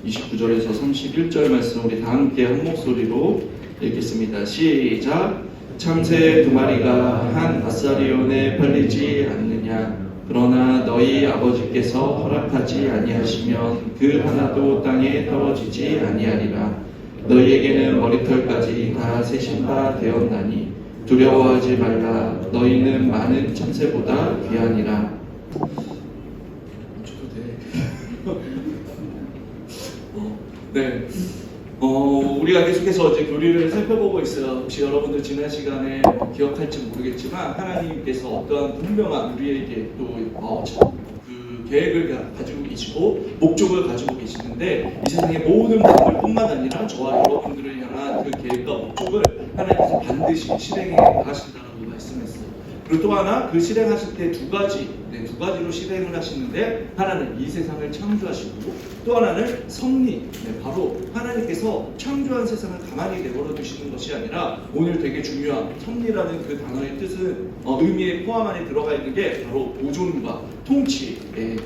29절에서 31절 말씀 우리 다 함께 한 목소리로 읽겠습니다. 시작. 참새 두 마리가 한 아사리온에 팔리지 않느냐. 그러나 너희 아버지께서 허락하지 아니하시면 그 하나도 땅에 떨어지지 아니하리라. 너희에게는 머리털까지 다 세신 바 되었나니 두려워하지 말라. 너희는 많은 참새보다 귀하니라. 네. 우리가 계속해서 이제 교리를 살펴보고 있어요. 혹시 여러분들 지난 시간에 기억할지 모르겠지만 하나님께서 어떠한 분명한 우리에게 또 그 계획을 가지고 계시고 목적을 가지고 계시는데 이 세상의 모든 분들뿐만 아니라 저와 여러분들을 향한 그 계획과 목적을 하나님께서 반드시 실행해 나가신다고 말씀했어요. 그리고 또 하나 그 실행하실 때 두 가지로 실행을 하시는데 하나는 이 세상을 창조하시고 또 하나는 섭리, 바로 하나님께서 창조한 세상을 가만히 내버려 두시는 것이 아니라 오늘 되게 중요한 섭리라는 그 단어의 뜻은 의미에 포함 안에 들어가 있는 게 바로 보존과 통치의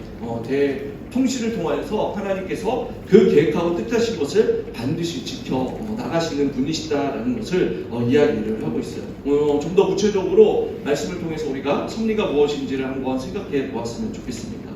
통치를 통하여서 하나님께서 그 계획하고 뜻하신 것을 반드시 지켜 나가시는 분이시다라는 것을 이야기를 하고 있어요. 좀 더 구체적으로 말씀을 통해서 우리가 섭리가 무엇인지를 한번 생각해 보았으면 좋겠습니다.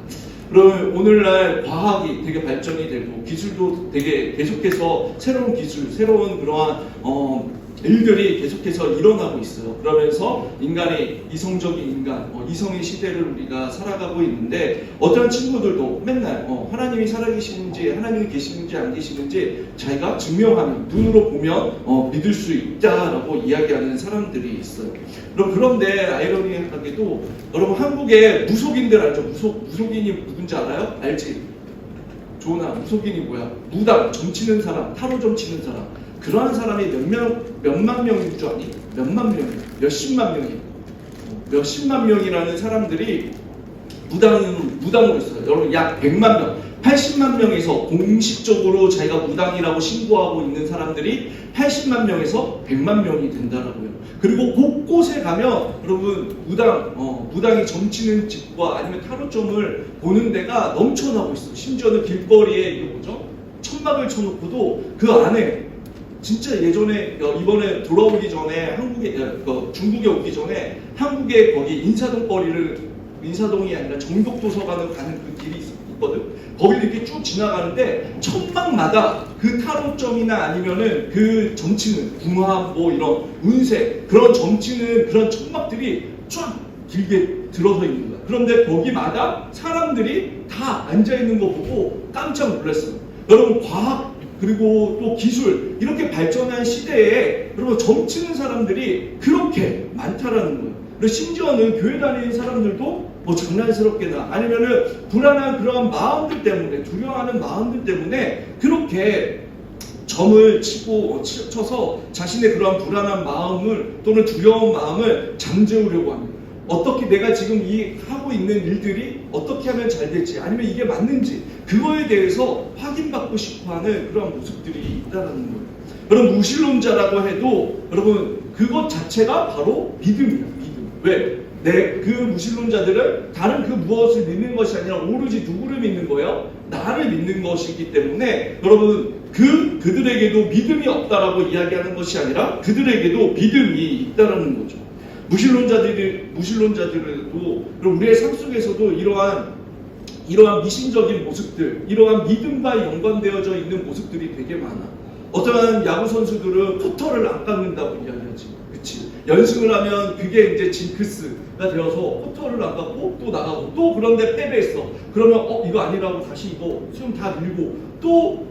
그럼 오늘날 과학이 되게 발전이 되고 기술도 되게 계속해서 새로운 기술, 새로운 그러한 일들이 계속해서 일어나고 있어요. 그러면서 인간의 이성적인 인간, 이성의 시대를 우리가 살아가고 있는데 어떤 친구들도 맨날 하나님이 살아계시는지 하나님이 계시는지 안 계시는지 자기가 증명하면 눈으로 보면 믿을 수 있다라고 이야기하는 사람들이 있어요. 그런데 아이러니하게도 여러분 한국의 무속인들 알죠? 무속인이 누군지 알아요? 알지? 조은아, 무속인이 뭐야? 무당, 점치는 사람, 타로 점치는 사람. 그러한 사람이 몇만 명인 줄 아니? 몇만 명, 몇십만 명이에요. 몇십만 명이라는 사람들이 무당으로 있어요. 여러분 약 100만 명, 80만 명에서 공식적으로 자기가 무당이라고 신고하고 있는 사람들이 80만 명에서 100만 명이 된다라고요. 그리고 곳곳에 가면 여러분 무당이 점치는 집과 아니면 타로점을 보는 데가 넘쳐나고 있어요. 심지어는 길거리에 이게 뭐죠? 천막을 쳐놓고도 그 안에 진짜 예전에 이번에 돌아오기 전에 중국에 오기 전에 한국에 거기 인사동이 아니라 정독도서관을 가는 그 길이 있거든. 거기를 이렇게 쭉 지나가는데 천막마다 그 타로점이나 아니면은 그 점치는 궁합 뭐 이런 운세 그런 점치는 그런 천막들이 쫙 길게 들어서 있는 거야. 그런데 거기마다 사람들이 다 앉아 있는 거 보고 깜짝 놀랐어요. 여러분 과학 그리고 또 기술 이렇게 발전한 시대에 여러분 점치는 사람들이 그렇게 많다라는 거예요. 그리고 심지어는 교회 다니는 사람들도 뭐 장난스럽게나 아니면은 불안한 그런 마음들 때문에 두려워하는 마음들 때문에 그렇게 점을 쳐서 자신의 그런 불안한 마음을 또는 두려운 마음을 잠재우려고 합니다. 어떻게 내가 지금 하고 있는 일들이 어떻게 하면 잘 될지 아니면 이게 맞는지 그거에 대해서 확인받고 싶어하는 그런 모습들이 있다는 거예요. 여러분 무신론자라고 해도 여러분 그것 자체가 바로 믿음이에요. 믿음. 왜? 그 무신론자들은 다른 그 무엇을 믿는 것이 아니라 오로지 누구를 믿는 거예요? 나를 믿는 것이기 때문에 여러분 그들에게도 믿음이 없다라고 이야기하는 것이 아니라 그들에게도 믿음이 있다라는 거죠. 무신론자들도 우리의 삶 속에서도 이러한 미신적인 모습들, 이러한 믿음과 연관되어져 있는 모습들이 되게 많아. 어떠한 야구 선수들은 포터를 안 깎는다고 이야기하지, 그렇지? 연승을 하면 그게 이제 징크스가 되어서 포터를 안 깎고 또 나가고 또 그런데 패배했어. 그러면 이거 아니라고 다시 이거 수영 다 밀고 또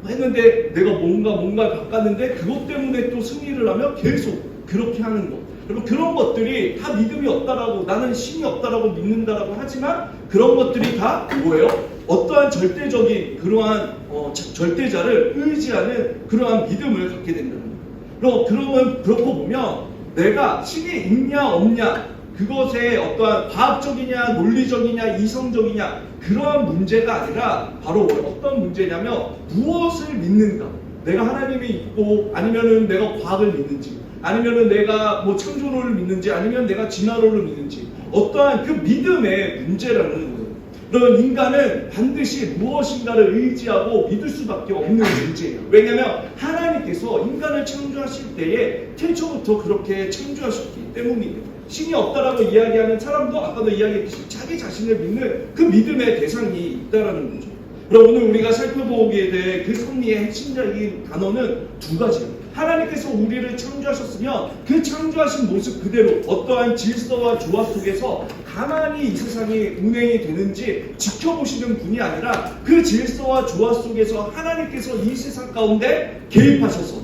했는데 내가 뭔가 바꿨는데 그것 때문에 또 승리를 하면 계속 그렇게 하는 거. 여러분 그런 것들이 다 믿음이 없다라고 나는 신이 없다라고 믿는다라고 하지만 그런 것들이 다 뭐예요? 어떠한 절대적인 그러한 절대자를 의지하는 그러한 믿음을 갖게 된다는 거예요. 그러면 그렇고 보면 내가 신이 있냐 없냐 그것에 어떠한 과학적이냐 논리적이냐 이성적이냐 그러한 문제가 아니라 바로 어떤 문제냐면 무엇을 믿는가. 내가 하나님이 있고 아니면은 내가 과학을 믿는지 아니면은 내가 뭐 창조론을 믿는지 아니면 내가 진화론을 믿는지 어떠한 그 믿음의 문제라는 거예요. 그런 인간은 반드시 무엇인가를 의지하고 믿을 수밖에 없는 존재예요. 왜냐하면 하나님께서 인간을 창조하실 때에 태초부터 그렇게 창조하셨기 때문이에요. 신이 없다라고 이야기하는 사람도 아까도 이야기했듯이 자기 자신을 믿는 그 믿음의 대상이 있다라는 거죠. 그럼 오늘 우리가 살펴보기에 대해 그 섭리의 핵심적인 단어는 두 가지예요. 하나님께서 우리를 창조하셨으면 그 창조하신 모습 그대로 어떠한 질서와 조화 속에서 가만히 이 세상이 운행이 되는지 지켜보시는 분이 아니라 그 질서와 조화 속에서 하나님께서 이 세상 가운데 개입하셔서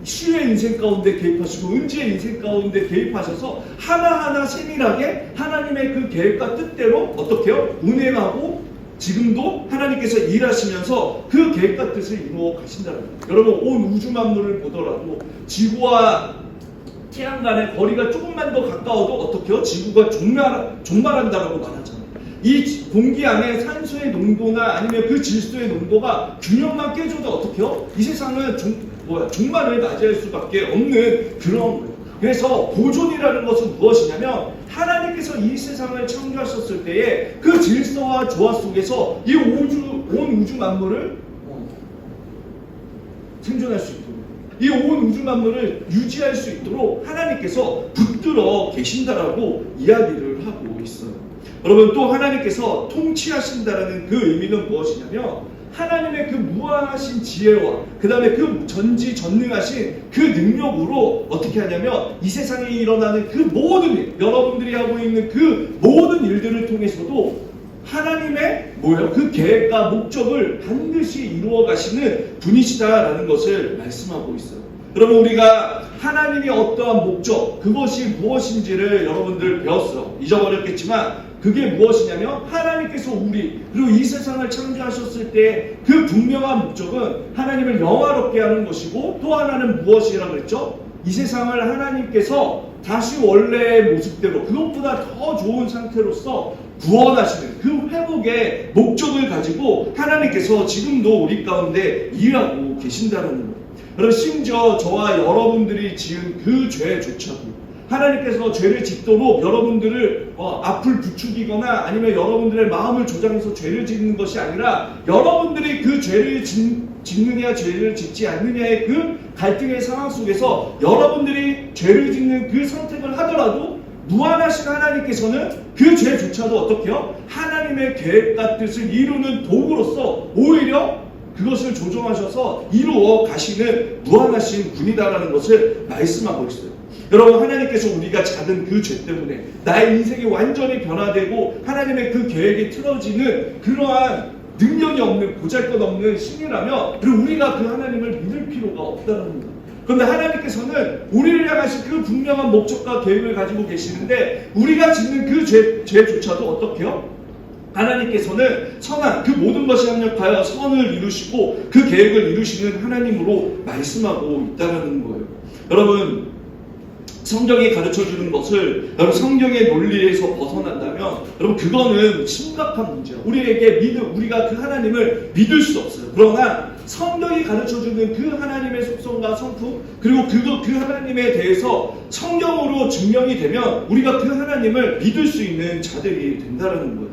시우의 인생 가운데 개입하시고 은지의 인생 가운데 개입하셔서 하나하나 세밀하게 하나님의 그 계획과 뜻대로 어떻게요? 운행하고 지금도 하나님께서 일하시면서 그 계획과 뜻을 이루어 가신다는 거예요. 여러분 온 우주 만물을 보더라도 지구와 태양 간의 거리가 조금만 더 가까워도 어떻게요? 지구가 종말한다라고 말하잖아요. 이 공기 안에 산소의 농도나 아니면 그 질소의 농도가 균형만 깨져도 어떻게요? 이 세상은 종말을 맞이할 수밖에 없는 그런 거예요. 그래서 보존이라는 것은 무엇이냐면 하나님께서 이 세상을 창조하셨을 때에 그 질서와 조화 속에서 이 온 우주 만물을 생존할 수 있도록 이 온 우주 만물을 유지할 수 있도록 하나님께서 붙들어 계신다라고 이야기를 하고 있어요. 여러분 또 하나님께서 통치하신다라는 그 의미는 무엇이냐면 하나님의 그 무한하신 지혜와 그 다음에 그 전지전능하신 그 능력으로 어떻게 하냐면 이 세상에 일어나는 그 모든 일, 여러분들이 하고 있는 그 모든 일들을 통해서도 하나님의 그 계획과 목적을 반드시 이루어 가시는 분이시다라는 것을 말씀하고 있어요. 여러분 우리가 하나님이 어떠한 목적 그것이 무엇인지를 여러분들 배웠어요. 잊어버렸겠지만 그게 무엇이냐면 하나님께서 우리 그리고 이 세상을 창조하셨을 때 그 분명한 목적은 하나님을 영화롭게 하는 것이고 또 하나는 무엇이라고 그랬죠? 이 세상을 하나님께서 다시 원래의 모습대로 그것보다 더 좋은 상태로서 구원하시는 그 회복의 목적을 가지고 하나님께서 지금도 우리 가운데 일하고 계신다는 거예요. 여러분 심지어 저와 여러분들이 지은 그 죄조차도 하나님께서 죄를 짓도록 여러분들을 앞을 부추기거나 아니면 여러분들의 마음을 조장해서 죄를 짓는 것이 아니라 여러분들이 그 죄를 짓느냐 죄를 짓지 않느냐의 그 갈등의 상황 속에서 여러분들이 죄를 짓는 그 선택을 하더라도 무한하신 하나님께서는 그 죄조차도 어떻게 해요? 하나님의 계획과 뜻을 이루는 도구로서 오히려 그것을 조정하셔서 이루어 가시는 무한하신 분이다라는 것을 말씀하고 있어요. 여러분 하나님께서 우리가 작은 그 죄 때문에 나의 인생이 완전히 변화되고 하나님의 그 계획이 틀어지는 그러한 능력이 없는 보잘것없는 신이라면 그리고 우리가 그 하나님을 믿을 필요가 없다는 겁니다. 그런데 하나님께서는 우리를 향하신 그 분명한 목적과 계획을 가지고 계시는데 우리가 짓는 그 죄조차도 어떻게 해요? 하나님께서는 선한 그 모든 것이 합력하여 선을 이루시고 그 계획을 이루시는 하나님으로 말씀하고 있다는 거예요. 여러분 성경이 가르쳐주는 것을 여러분 성경의 논리에서 벗어난다면 여러분 그거는 심각한 문제예요. 우리가 그 하나님을 믿을 수 없어요. 그러나 성경이 가르쳐주는 그 하나님의 속성과 성품 그리고 그 하나님에 대해서 성경으로 증명이 되면 우리가 그 하나님을 믿을 수 있는 자들이 된다는 거예요.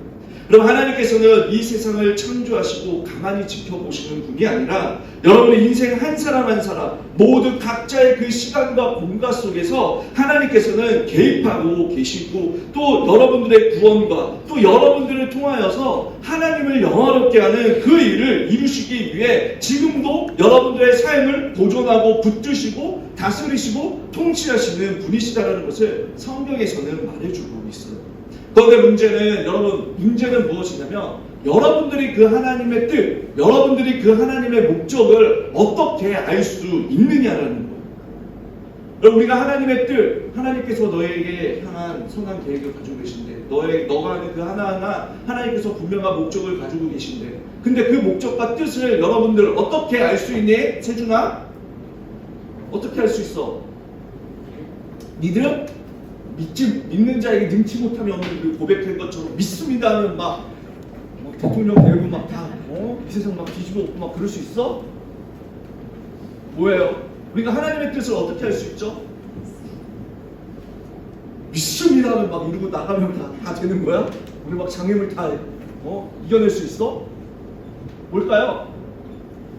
그럼 하나님께서는 이 세상을 창조하시고 가만히 지켜보시는 분이 아니라 여러분의 인생 한 사람 한 사람 모두 각자의 그 시간과 공간 속에서 하나님께서는 개입하고 계시고 또 여러분들의 구원과 또 여러분들을 통하여서 하나님을 영화롭게 하는 그 일을 이루시기 위해 지금도 여러분들의 삶을 보존하고 붙드시고 다스리시고 통치하시는 분이시다라는 것을 성경에서는 말해주고 있어요. 그런데 문제는 무엇이냐면 여러분들이 그 하나님의 뜻, 여러분들이 그 하나님의 목적을 어떻게 알 수 있느냐라는 거예요. 여러분 우리가 하나님의 뜻, 하나님께서 너에게 향한 선한 계획을 가지고 계신데 너가 하는 그 하나하나 하나님께서 분명한 목적을 가지고 계신데 근데 그 목적과 뜻을 여러분들 어떻게 알 수 있니? 세준아? 어떻게 알 수 있어? 믿음? 믿는 자에게 능치 못함이 없는 고백한 것처럼 믿습니다 하면 막 대통령 되고 막 다 이 세상 막 뒤집어 엎고 막 그럴 수 있어? 뭐예요? 우리가 하나님의 뜻을 어떻게 할 수 있죠? 믿습니다 하면 막 이러고 나가면 다 되는 거야? 우리 막 장애물 다 이겨낼 수 있어? 뭘까요?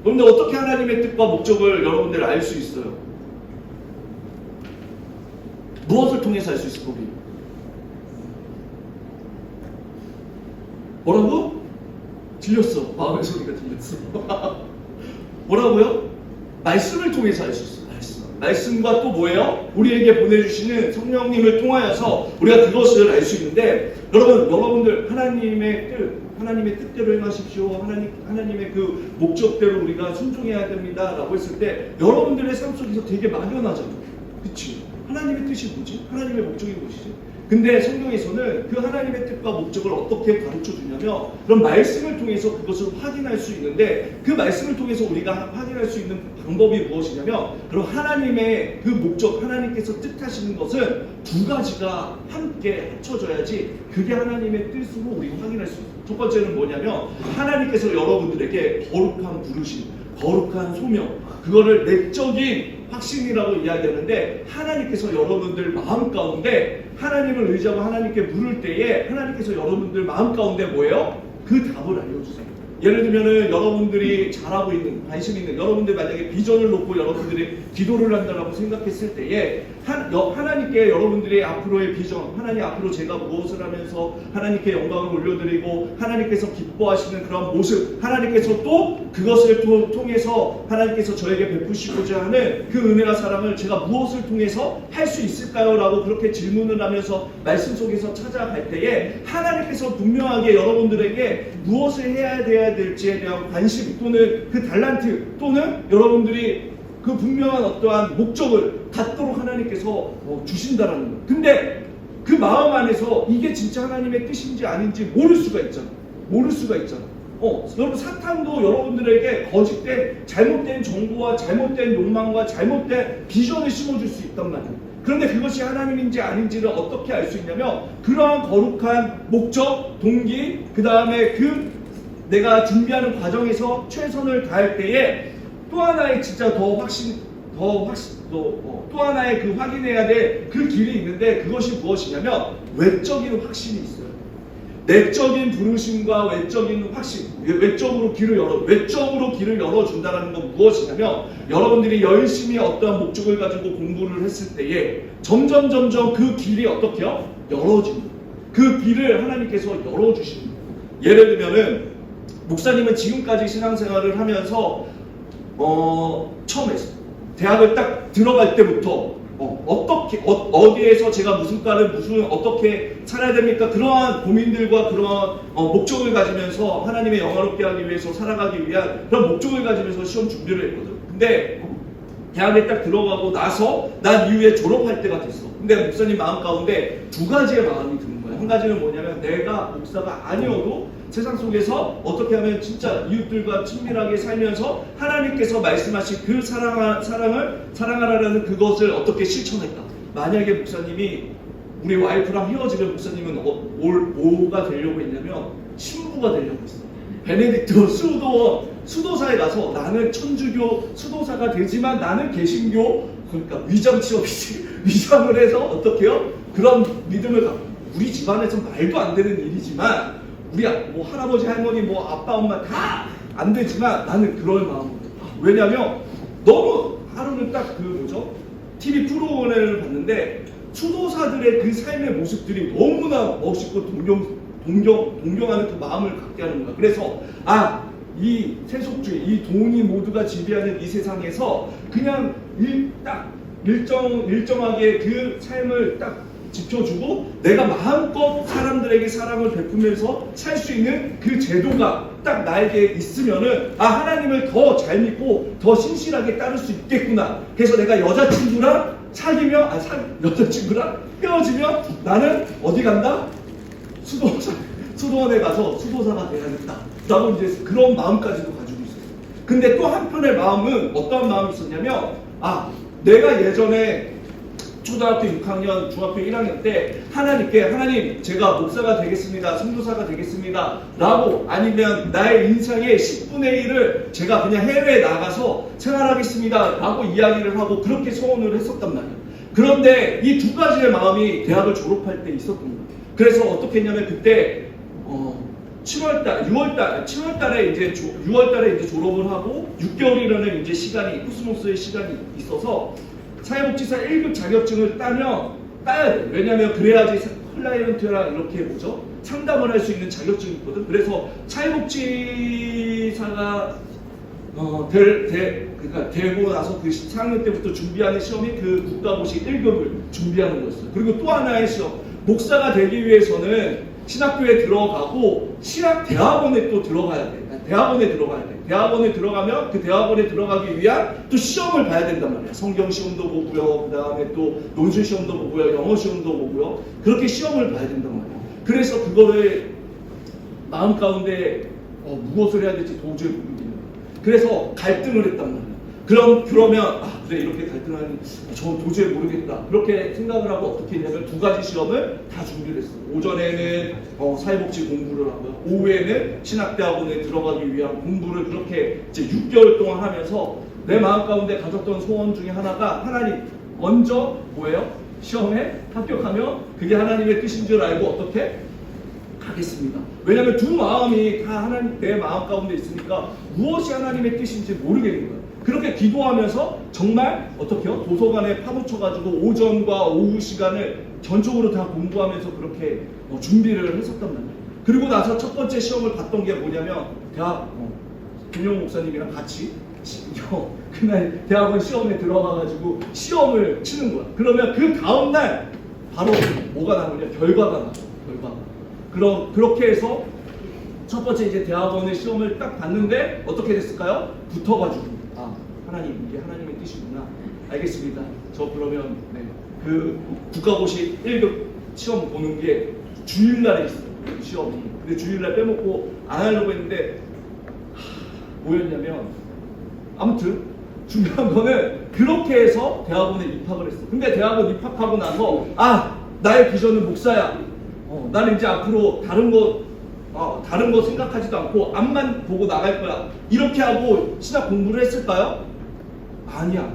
그런데 어떻게 하나님의 뜻과 목적을 여러분들 알 수 있어요? 무엇을 통해서 알 수 있을 거예요? 뭐라고? 들렸어. 마음의 소리가 들렸어. 뭐라고요? 말씀을 통해서 알 수 있어요. 말씀과 또 뭐예요? 우리에게 보내주시는 성령님을 통하여서 우리가 그것을 알 수 있는데, 여러분들 하나님의 뜻대로 행하십시오. 하나님의 그 목적대로 우리가 순종해야 됩니다. 라고 했을 때 여러분들의 삶 속에서 되게 막연하잖아요. 그치? 하나님의 뜻이 뭐지? 하나님의 목적이 무엇이지? 근데 성경에서는 그 하나님의 뜻과 목적을 어떻게 가르쳐 주냐면, 그런 말씀을 통해서 그것을 확인할 수 있는데, 그 말씀을 통해서 우리가 확인할 수 있는 방법이 무엇이냐면, 그럼 하나님의 그 목적, 하나님께서 뜻하시는 것은 두 가지가 함께 합쳐져야지 그게 하나님의 뜻으로 우리가 확인할 수 있어요. 첫 번째는 뭐냐면, 하나님께서 여러분들에게 거룩한 부르심, 거룩한 소명, 그거를 내적인 확신이라고 이야기하는데, 하나님께서 여러분들 마음 가운데 하나님을 의지하고 하나님께 물을 때에 하나님께서 여러분들 마음 가운데 뭐예요? 그 답을 알려주세요. 예를 들면은 여러분들이 잘하고 있는, 관심 있는, 여러분들 만약에 비전을 놓고 여러분들이 기도를 한다라고 생각했을 때에 하나님께 여러분들의 앞으로의 비전, 하나님 앞으로 제가 무엇을 하면서 하나님께 영광을 올려드리고 하나님께서 기뻐하시는 그런 모습, 하나님께서 또 그것을 통해서 하나님께서 저에게 베푸시고자 하는 그 은혜와 사랑을 제가 무엇을 통해서 할 수 있을까요? 라고 그렇게 질문을 하면서 말씀 속에서 찾아갈 때에 하나님께서 분명하게 여러분들에게 무엇을 해야 될지에 대한 관심 또는 그 달란트 또는 여러분들이 그 분명한 어떠한 목적을 갖도록 하나님께서 주신다라는 거예요. 근데 그 마음 안에서 이게 진짜 하나님의 뜻인지 아닌지 모를 수가 있잖아. 여러분, 사탄도 여러분들에게 거짓된 잘못된 정보와 잘못된 욕망과 잘못된 비전을 심어줄 수 있단 말이에요. 그런데 그것이 하나님인지 아닌지를 어떻게 알 수 있냐면, 그러한 거룩한 목적, 동기, 그 다음에 내가 준비하는 과정에서 최선을 다할 때에 또 하나의 진짜 또 하나의 그 확인해야 될 그 길이 있는데, 그것이 무엇이냐면 외적인 확신이 있어요. 내적인 부르심과 외적인 확신, 외적으로 길을 열어준다는 건 무엇이냐면, 여러분들이 열심히 어떠한 목적을 가지고 공부를 했을 때에 점점 그 길이 어떻게요? 열어집니다. 그 길을 하나님께서 열어주십니다. 예를 들면은 목사님은 지금까지 신앙생활을 하면서 처음에 대학을 딱 들어갈 때부터 어디에서 제가 무슨 과를 어떻게 살아야 됩니까? 그러한 고민들과 그러한 목적을 가지면서 하나님의 영화롭게 하기 위해서 살아가기 위한 그런 목적을 가지면서 시험 준비를 했거든. 근데 대학에 딱 들어가고 나서 난 이후에 졸업할 때가 됐어. 근데 목사님 마음 가운데 두 가지의 마음이 드는 거야. 한 가지는 뭐냐면, 내가 목사가 아니어도 세상 속에서 어떻게 하면 진짜 이웃들과 친밀하게 살면서 하나님께서 말씀하신 그 사랑하라는 그것을 어떻게 실천할까. 만약에 목사님이 우리 와이프랑 헤어지면 목사님은 뭐가 되려고 했냐면 신부가 되려고 했어. 베네딕트 수도사에 가서 나는 천주교 수도사가 되지만 나는 개신교, 그러니까 위장 취업이지. 위장을 해서 어떻게요? 그런 믿음을 갖고, 우리 집안에서 말도 안 되는 일이지만, 우리 뭐 할아버지 할머니 뭐 아빠 엄마 다 안 되지만 나는 그럴 마음으로. 왜냐면 너무 하루는 딱 TV 프로그램을 봤는데 수도사들의 그 삶의 모습들이 너무나 멋있고 동경하는 그 마음을 갖게 하는 거야. 그래서 이 세속주의, 이 돈이 모두가 지배하는 이 세상에서 그냥 일정하게 그 삶을 딱 지켜주고 내가 마음껏 사람들에게 사랑을 베푸면서 살 수 있는 그 제도가 딱 나에게 있으면은 하나님을 더 잘 믿고 더 신실하게 따를 수 있겠구나. 그래서 내가 여자친구랑 여자친구랑 헤어지면 나는 어디 간다? 수도원에 가서 수도사가 돼야겠다 라고 이제 그런 마음까지도 가지고 있어요. 근데 또 한편의 마음은 어떤 마음이 있었냐면, 내가 예전에 초등학교 6학년, 중학교 1학년 때 하나님 제가 목사가 되겠습니다, 선교사가 되겠습니다 라고, 아니면 나의 인생의 10분의 1을 제가 그냥 해외에 나가서 생활하겠습니다 라고 이야기를 하고 그렇게 소원을 했었단 말이에요. 그런데 이 두 가지의 마음이 대학을 졸업할 때 있었던 거예요. 그래서 어떻게 했냐면, 그때 7월달, 6월달, 7월달에 이제 6월달에 이제 졸업을 하고 6개월이라는 이제 시간이 코스모스의 시간이 있어서 사회복지사 1급 자격증을 따야 돼. 왜냐하면 그래야지 클라이언트랑 이렇게 뭐죠? 상담을 할 수 있는 자격증이 있거든. 그래서 사회복지사가 그러니까 되고 나서 그 4학년 때부터 준비하는 시험이 그 국가고시 1급을 준비하는 거였어요. 그리고 또 하나의 시험, 목사가 되기 위해서는 신학교에 들어가고 신학대학원에 또 들어가야 돼. 대학원에 들어가야 돼. 대학원에 들어가면 그 대학원에 들어가기 위한 또 시험을 봐야 된단 말이야. 성경 시험도 보고요. 그 다음에 또 논술 시험도 보고요. 영어 시험도 보고요. 그렇게 시험을 봐야 된단 말이야. 그래서 그거를 마음 가운데 무엇을 해야 될지 도저히 모르겠는 거야. 그래서 갈등을 했단 말이야. 그러면 그래 이렇게 갈등하니 저 도저히 모르겠다. 그렇게 생각을 하고 어떻게 했냐면 두 가지 시험을 다 준비를 했어요. 오전에는 사회복지 공부를 하고요. 오후에는 신학대학원에 들어가기 위한 공부를 그렇게 이제 6개월 동안 하면서 내 마음 가운데 가졌던 소원 중에 하나가 하나님 먼저 뭐예요? 시험에 합격하면 그게 하나님의 뜻인 줄 알고 어떻게? 가겠습니다. 왜냐하면 두 마음이 다 하나님 내 마음 가운데 있으니까 무엇이 하나님의 뜻인지 모르겠는 거예요. 그렇게 기도하면서 정말 어떻게요? 도서관에 파묻혀가지고 오전과 오후 시간을 전적으로 다 공부하면서 그렇게 준비를 했었단 말이에요. 그리고 나서 첫 번째 시험을 봤던 게 뭐냐면 대학 김용 목사님이랑 같이 그날 대학원 시험에 들어가가지고 시험을 치는 거야. 그러면 그 다음날 바로 뭐가 나오냐? 결과가 나와요. 결과가. 그렇게 해서 첫 번째 이제 대학원의 시험을 딱 봤는데 어떻게 됐을까요? 붙어가지고 하나님 이게 하나님의 뜻이구나. 알겠습니다. 저 그러면 그 국가고시 1급 시험 보는 게 주일날에 있어요. 그 시험이. 근데 주일날 빼먹고 안 하려고 했는데 뭐였냐면 아무튼 중요한 거는 그렇게 해서 대학원에 입학을 했어. 근데 대학원 입학하고 나서 나의 비전은 목사야. 나는 이제 앞으로 다른 거 생각하지도 않고 앞만 보고 나갈 거야. 이렇게 하고 신학 공부를 했을까요? 아니야.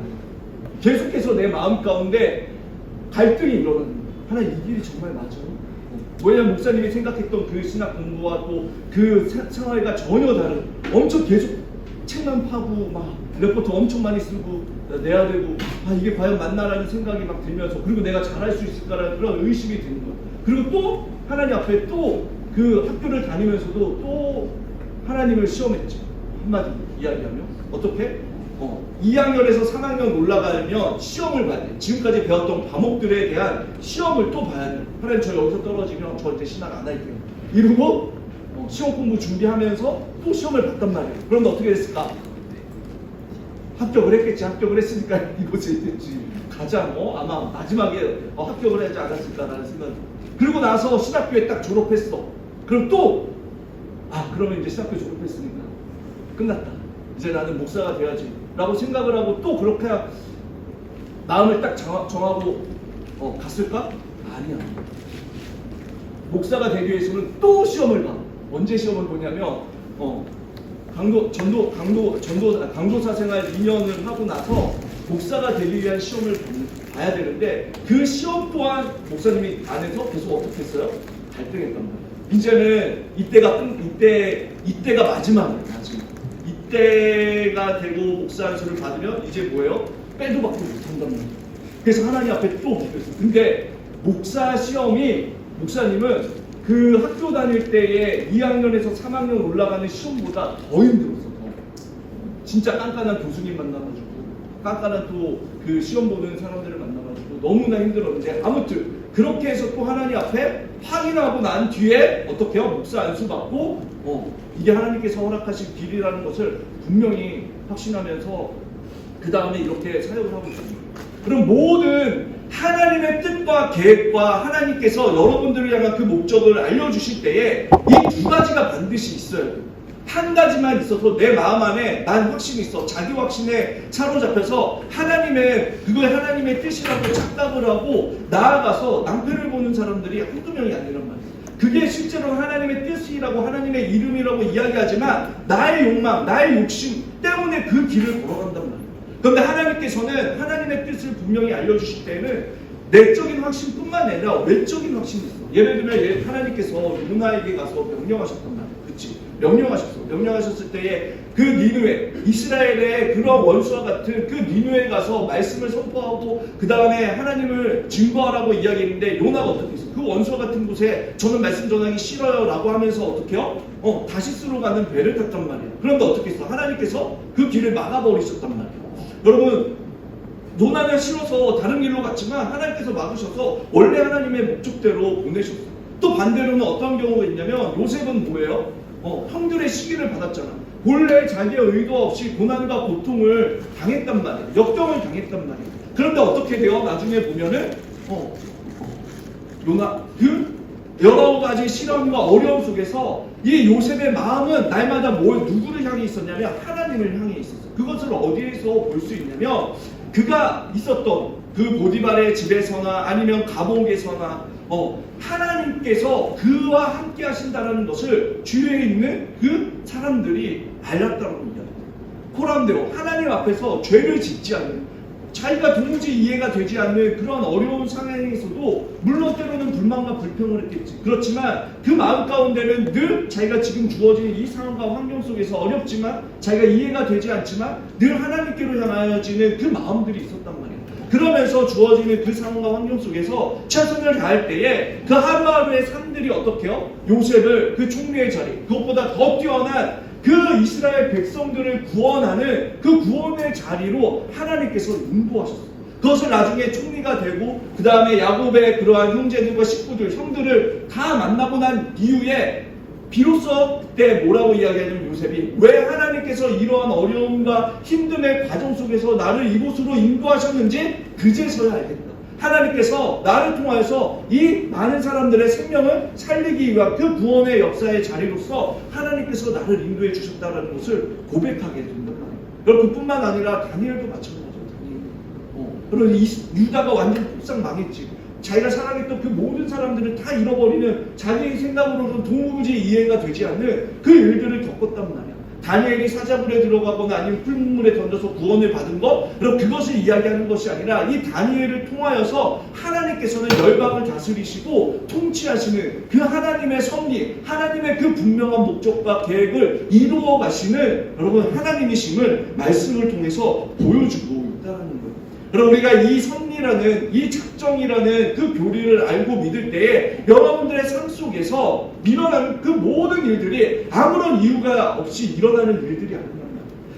계속해서 내 마음 가운데 갈등이 일어나는 거야. 하나님 이 길이 정말 맞아? 왜냐면 목사님이 생각했던 그 신학 공부와 또 그 생활과 전혀 다른 엄청 계속 책만 파고 막 레포트 엄청 많이 쓰고 내야 되고 이게 과연 맞나라는 생각이 막 들면서 그리고 내가 잘할 수 있을까라는 그런 의심이 드는 거야. 그리고 또 하나님 앞에 또 그 학교를 다니면서도 또 하나님을 시험했지. 한마디로 이야기하면 어떻게? 2학년에서 3학년 올라가면 시험을 봐야 돼. 지금까지 배웠던 과목들에 대한 시험을 또 봐야 돼. 하나님 저 여기서 떨어지면 저 이제 신학 안 할게요. 이러고 시험 공부 준비하면서 또 시험을 봤단 말이에요. 그런데 어떻게 됐을까? 합격을 했겠지. 합격을 했으니까 이곳에 있겠지. 가장 아마 마지막에 합격을 하지 않았을까라는 생각이. 그리고 나서 신학교에 딱 졸업했어. 그럼 또 그러면 이제 신학교 졸업했으니까 끝났다. 이제 나는 목사가 돼야지 라고 생각을 하고 또 그렇게 마음을 딱 정하고 갔을까? 아니야. 목사가 되기 위해서는 또 시험을 봐. 언제 시험을 보냐면 강도사 생활 2년을 하고 나서 목사가 되기 위한 시험을 봐야 되는데 그 시험 또한 목사님이 안에서 계속 어떻게 했어요? 갈등했단 말이에요. 이제는 이때가 마지막이에요. 마지막. 이때가 되고 목사 안수를 받으면 이제 뭐예요? 빼도 박도 못한단 말이에요. 그래서 하나님 앞에 또 엎드렸어요. 근데 목사 시험이 목사님은 그 학교 다닐 때에 2학년에서 3학년 올라가는 시험보다 더 힘들었어. 진짜 깐깐한 교수님 만나가지고 깐깐한 또 그 시험 보는 사람들을 만나가지고 너무나 힘들었는데 아무튼 그렇게 해서 또 하나님 앞에 확인하고 난 뒤에 어떻게 해요? 목사 안수 받고 이게 하나님께서 허락하신 길이라는 것을 분명히 확신하면서 그 다음에 이렇게 사역을 하고 있습니다. 그럼 모든 하나님의 뜻과 계획과 하나님께서 여러분들을 향한 그 목적을 알려주실 때에 이 두 가지가 반드시 있어요. 한 가지만 있어서 내 마음 안에 난 확신이 있어. 자기 확신에 사로잡혀서 그걸 하나님의 뜻이라고 착각을 하고 나아가서 낭패를 보는 사람들이 한두 명이 아니란 말이에요. 그게 실제로 하나님의 뜻이라고 하나님의 이름이라고 이야기하지만 나의 욕망, 나의 욕심 때문에 그 길을 걸어간단 말이에요. 그런데 하나님께서는 하나님의 뜻을 분명히 알려주실 때는 내적인 확신뿐만 아니라 외적인 확신이 있어. 예를 들면 하나님께서 누나에게 가서 명령하셨단 말이에요. 명령하셨을 때에 그 니느웨, 이스라엘의 그런 원수와 같은 그 니느웨에 가서 말씀을 선포하고 그 다음에 하나님을 증거하라고 이야기했는데 요나가 어떻게 했어? 그 원수와 같은 곳에 저는 말씀 전하기 싫어요 라고 하면서 어떻게 해요? 다시스로 가는 배를 탔단 말이에요. 그런데 어떻게 했어? 하나님께서 그 길을 막아버리셨단 말이에요. 여러분, 요나는 싫어서 다른 길로 갔지만 하나님께서 막으셔서 원래 하나님의 목적대로 보내셨어요. 또 반대로는 어떤 경우가 있냐면 요셉은 뭐예요? 형들의 시기를 받았잖아. 본래 자기의 의도 없이 고난과 고통을 당했단 말이에요. 역경을 당했단 말이에요. 그런데 어떻게 돼요? 나중에 보면은 요나 그 여러 가지 시련과 어려움 속에서 이 요셉의 마음은 날마다 누구를 향해 있었냐면 하나님을 향해 있었어요. 그것을 어디에서 볼 수 있냐면 그가 있었던 그 보디발의 집에서나 아니면 감옥에서나 하나님께서 그와 함께 하신다는 것을 주위에 있는 그 사람들이 알았다고 이야기해요. 그런데요, 하나님 앞에서 죄를 짓지 않는, 자기가 도무지 이해가 되지 않는 그런 어려운 상황에서도 물론 때로는 불만과 불평을 했겠지. 그렇지만 그 마음 가운데는 늘 자기가 지금 주어진 이 상황과 환경 속에서 어렵지만 자기가 이해가 되지 않지만 늘 하나님께로 향하여지는 그 마음들이 있었단 말이에요. 그러면서 주어지는 그 상황과 환경 속에서 최선을 다할 때에 그 하루하루의 삶들이 어떻게 해요? 요셉을 그 총리의 자리, 그것보다 더 뛰어난 그 이스라엘 백성들을 구원하는 그 구원의 자리로 하나님께서 인도하셨어요. 그것을 나중에 총리가 되고 그 다음에 야곱의 그러한 형제들과 식구들, 형들을 다 만나고 난 이후에 비로소 그때 뭐라고 이야기하냐면 요셉이 왜 하나님께서 이러한 어려움과 힘듦의 과정 속에서 나를 이곳으로 인도하셨는지 그제서야 알겠다. 하나님께서 나를 통하여서 이 많은 사람들의 생명을 살리기 위한 그 구원의 역사의 자리로서 하나님께서 나를 인도해 주셨다는 것을 고백하게 된단 말이에요. 여러분, 그뿐만 아니라 다니엘도 마찬가지예요. 다니엘. 여러분, 유다가 완전히 폭삭 망했지. 자기가 사랑했던 그 모든 사람들을 다 잃어버리는, 자기의 생각으로는 도무지 이해가 되지 않는 그 일들을 겪었단 말이야. 다니엘이 사자굴에 들어가거나 아니면 풀물에 던져서 구원을 받은 것, 그것을 이야기하는 것이 아니라 이 다니엘을 통하여서 하나님께서는 열방을 다스리시고 통치하시는 그 하나님의 섭리, 하나님의 그 분명한 목적과 계획을 이루어 가시는 여러분 하나님이심을 말씀을 통해서 보여주고 있다는 거예요. 여러분, 우리가 이 섭리라는, 이 작정이라는 그 교리를 알고 믿을 때에 여러분들의 삶 속에서 일어나는 그 모든 일들이 아무런 이유가 없이 일어나는 일들이 아니라,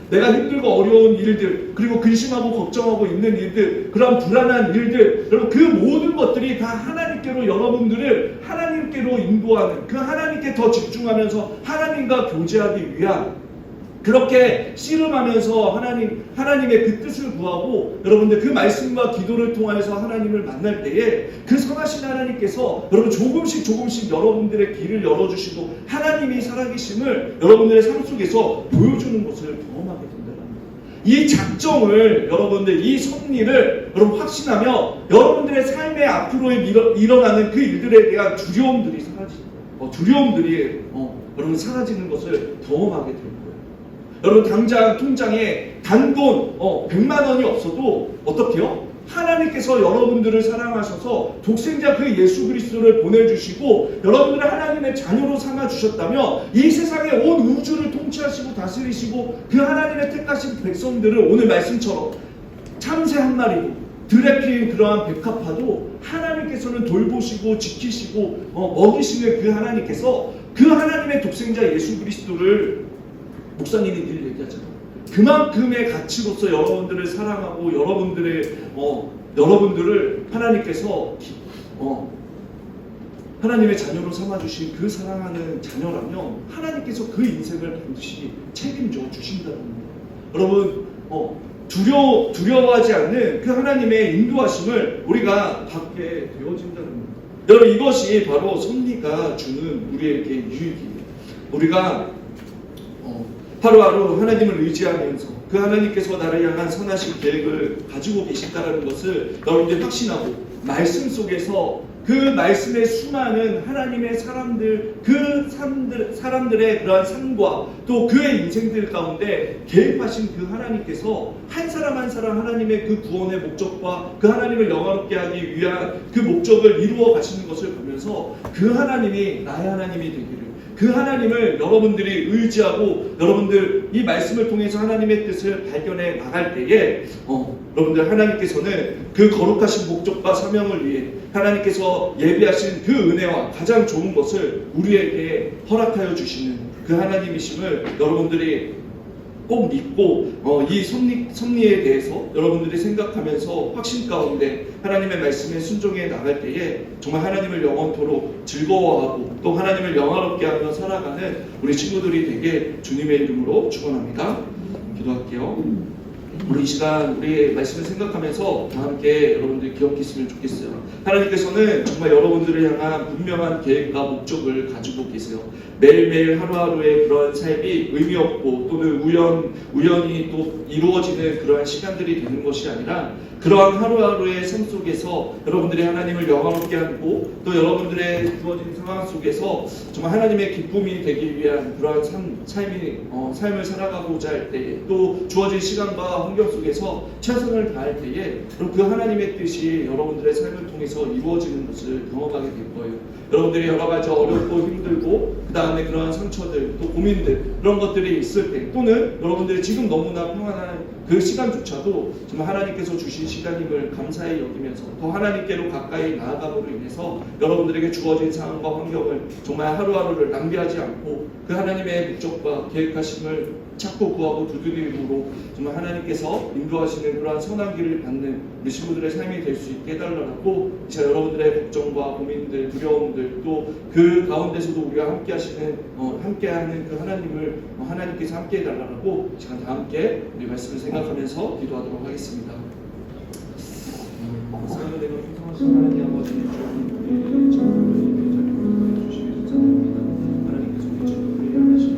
내가 힘들고 어려운 일들, 그리고 근심하고 걱정하고 있는 일들, 그런 불안한 일들, 여러분 그 모든 것들이 다 하나님께로, 여러분들을 하나님께로 인도하는, 그 하나님께 더 집중하면서 하나님과 교제하기 위한, 그렇게 씨름하면서 하나님의 그 뜻을 구하고 여러분들 그 말씀과 기도를 통해서 하나님을 만날 때에 그 선하신 하나님께서 여러분 조금씩 여러분들의 길을 열어주시고 하나님이 살아계심을 여러분들의 삶 속에서 보여주는 것을 경험하게 된다는 거예요. 이 작정을, 여러분들 이 섭리를 여러분 확신하며 여러분들의 삶의 앞으로 일어나는 그 일들에 대한 두려움들이 여러분 사라지는 것을 경험하게 됩니다. 여러분, 당장 통장에 단돈 100만 원이 없어도 어떻게 해요? 하나님께서 여러분들을 사랑하셔서 독생자 그 예수 그리스도를 보내주시고 여러분들을 하나님의 자녀로 삼아주셨다며 이 세상의 온 우주를 통치하시고 다스리시고 그 하나님의 택하신 백성들을 오늘 말씀처럼 참새 한 마리도 들에 피인 그러한 백합화도 하나님께서는 돌보시고 지키시고 먹이시는 그 하나님께서 그 하나님의 독생자 예수 그리스도를, 목사님이 늘 얘기하잖아요. 그만큼의 가치로서 여러분들을 사랑하고 여러분들을 하나님께서 하나님의 자녀로 삼아주신 그 사랑하는 자녀라면 하나님께서 그 인생을 반드시 책임져 주신다는 거예요. 여러분, 두려워하지 않는 그 하나님의 인도하심을 우리가 받게 되어진다는 거예요. 여러분, 이것이 바로 섭리가 주는 우리에게 유익이에요. 우리가 하루하루 하나님을 의지하면서 그 하나님께서 나를 향한 선하신 계획을 가지고 계신다는 것을 여러분들 확신하고 말씀 속에서 그 말씀의 수많은 하나님의 사람들의 그러한 삶과 또 그의 인생들 가운데 개입하신 그 하나님께서 한 사람 한 사람 하나님의 그 구원의 목적과 그 하나님을 영화롭게 하기 위한 그 목적을 이루어 가시는 것을 보면서 그 하나님이 나의 하나님이 되기를, 그 하나님을 여러분들이 의지하고 여러분들 이 말씀을 통해서 하나님의 뜻을 발견해 나갈 때에 여러분들 하나님께서는 그 거룩하신 목적과 사명을 위해 하나님께서 예비하신 그 은혜와 가장 좋은 것을 우리에게 허락하여 주시는 그 하나님이심을 여러분들이 꼭 믿고 이 섭리에 대해서 여러분들이 생각하면서 확신 가운데 하나님의 말씀에 순종해 나갈 때에 정말 하나님을 영원토록 즐거워하고 또 하나님을 영화롭게 하며 살아가는 우리 친구들이 되게 주님의 이름으로 축원합니다. 기도할게요. 우리 이 시간 우리의 말씀을 생각하면서 다 함께 여러분들이 기억했으면 좋겠어요. 하나님께서는 정말 여러분들을 향한 분명한 계획과 목적을 가지고 계세요. 매일매일 하루하루의 그러한 삶이 의미 없고 또는 우연히 또 이루어지는 그러한 시간들이 되는 것이 아니라 그러한 하루하루의 삶 속에서 여러분들이 하나님을 영화롭게 하고 또 여러분들의 주어진 상황 속에서 정말 하나님의 기쁨이 되기 위한 그러한 삶을 살아가고자 할 때에 또 주어진 시간과 환경 속에서 최선을 다할 때에 그 하나님의 뜻이 여러분들의 삶을 통해서 이루어지는 것을 경험하게 될 거예요. 여러분들이 여러 가지 어렵고 힘들고 그 다음에 그러한 상처들 또 고민들 그런 것들이 있을 때 또는 여러분들이 지금 너무나 평안한 그 시간조차도 정말 하나님께서 주신 시간임을 감사히 여기면서 더 하나님께로 가까이 나아감으로 인해서 여러분들에게 주어진 상황과 환경을 정말 하루하루를 낭비하지 않고 그 하나님의 목적과 계획하심을 찾고 구하고 두드림으로 정말 하나님께서 인도하시는 그러한 선한 길을 받는 우리 친구들의 삶이 될 수 있게 해달라고 이제 여러분들의 걱정과 고민들, 두려움들 또 그 가운데서도 우리가 함께하는 그 하나님을 하나님께서 함께 해달라고 시간 다 함께 우리 말씀을 생각하면서 기도하도록 하겠습니다. 사랑을 내가 풍성하신 하나님 아버지 주님 친구들을 주시기 감사합니다. 하나님께서 우리 친구들이 하나씩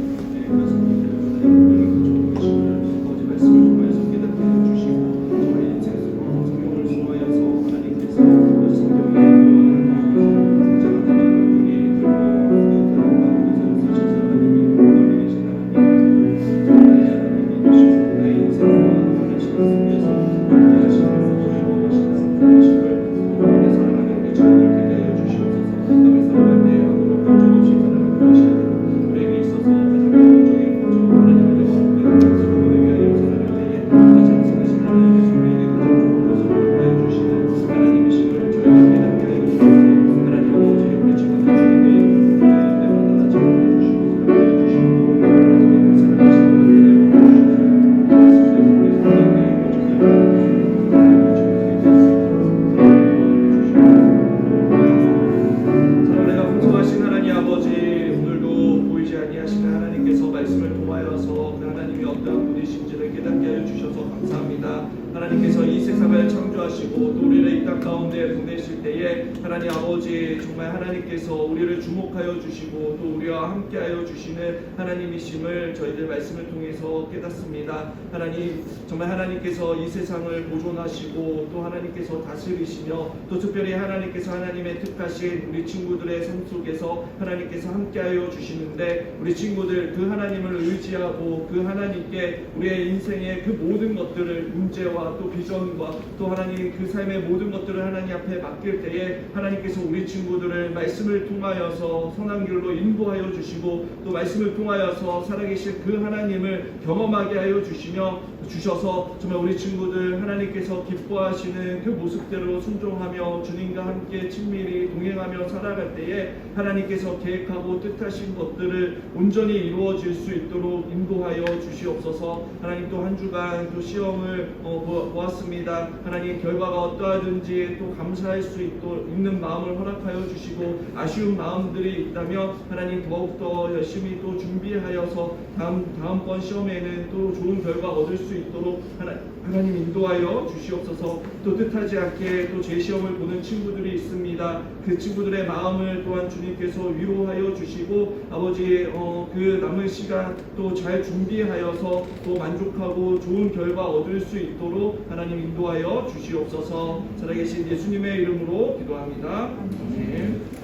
하나님께서 이 세상을 창조하시고 또 우리를 이 땅 가운데 보내실 때에 하나님 아버지 정말 하나님께서 우리를 주목하여 주시고 또 우리와 함께하여 주시는 하나님이심을 저희들 말씀을 통해서 깨닫습니다. 하나님 정말 하나님께서 이 세상을 보존하시고 또 하나님께서 다스리시며 또 특별히 하나님께서 하나님의 택하신 우리 친구들의 삶 속에서 하나님께서 함께하여 주시는데 우리 친구들 그 하나님을 의지하고 그 하나님께 우리의 인생의 그 모든 것들을 문제와 또 비전과 또 하나님 그 삶의 모든 것들을 하나님 앞에 맡길 때에 하나님께서 우리 친구들을 말씀을 통하여서 선한 길로 인도하여 주시고 또 말씀을 통하여서 살아계신 그 하나님을 경험하게 하여 주셔서 정말 우리 친구들 하나님께서 기뻐하시는 그 모습대로 순종하며 주님과 함께 친밀히 동행하며 살아갈 때에 하나님께서 계획하고 뜻하신 것들을 온전히 이루어질 수 있도록 인도하여 주시옵소서. 하나님 또 한 주간 또 시험을 보았습니다. 하나님 결과가 어떠하든지 또 감사할 수 있는 마음을 허락하여 주시고 아쉬운 마음들이 있다면 하나님 더욱더 열심히 또 준비하여서 다음번 시험에는 또 좋은 결과 얻을 수 있도록 하나님 인도하여 주시옵소서. 또 뜻하지 않게 또 재시험을 보는 친구들이 있습니다. 그 친구들의 마음을 또한 주님께서 위로하여 주시고 아버지 그 남은 시간 또 잘 준비하여서 또 만족하고 좋은 결과 얻을 수 있도록 하나님 인도하여 주시옵소서. 살아계신 예수님의 이름으로 기도합니다. 아멘.